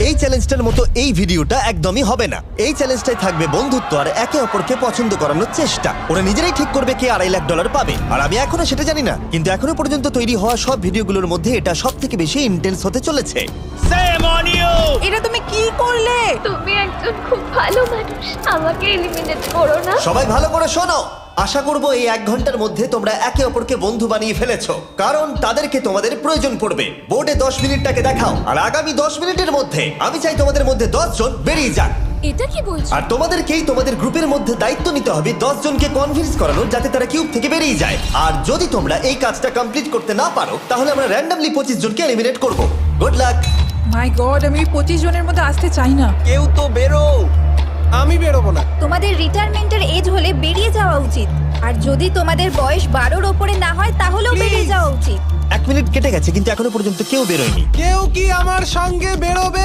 এই চ্যালেঞ্জটার মতো এই ভিডিওটা একদমই হবে না। এই চ্যালেঞ্জটাই থাকবে বন্ধুত্ব আর একে অপরকে পছন্দ করানোর চেষ্টা। ওরা নিজেরাই ঠিক করবে কে $2.5 লাখ পাবে, আর আমি এখনো সেটা জানি না। কিন্তু এখনো পর্যন্ত তৈরি হওয়া সব ভিডিওগুলোর মধ্যে এটা সব থেকে বেশি ইন্টেন্স হতে চলেছে। এটা তুমি কি করলে? তুমি একজন খুব ভালো মানুষ, আমাকে এলিমিনেট করো না। সবাই ভালো করে শোনো, আশা করব এই 1 ঘন্টার মধ্যে তোমরা একে অপরকে বন্ধু বানিয়ে ফেলেছো, কারণ তাদেরকে তোমাদের প্রয়োজন পড়বে। বোর্ডে 10 মিনিটটাকে দেখাও, আর আগামী 10 মিনিটের মধ্যে আমি চাই তোমাদের মধ্যে 10 জন বেরিয়ে যাক। এটা কি বলছো? আর তোমাদেরকেই তোমাদের গ্রুপের মধ্যে দায়িত্ব নিতে হবে 10 জনকে কনভিন্স করানোর, যাতে তারা কিউব থেকে বেরিয়ে যায়। আর যদি তোমরা এই কাজটা কমপ্লিট করতে না পারো, তাহলে আমরা র্যান্ডমলি 25 জনকে এলিমিনেট করব। Good luck. মাই গড, আমি 25 জনের মধ্যে আসতে চাই না। কেউ তো বেরো। আমি বেরোবো না। তোমাদের রিটায়ারমেন্টের এজ হলে বেরিয়ে যাওয়া উচিত, আর যদি তোমাদের বয়স 12-র ওপরে না হয় তাহলেও বেরিয়ে যাওয়া উচিত। 1 মিনিট কেটে গেছে কিন্তু এখনো পর্যন্ত কেউ বেরোয়নি। কেউ কি আমার সঙ্গে বেরোবে?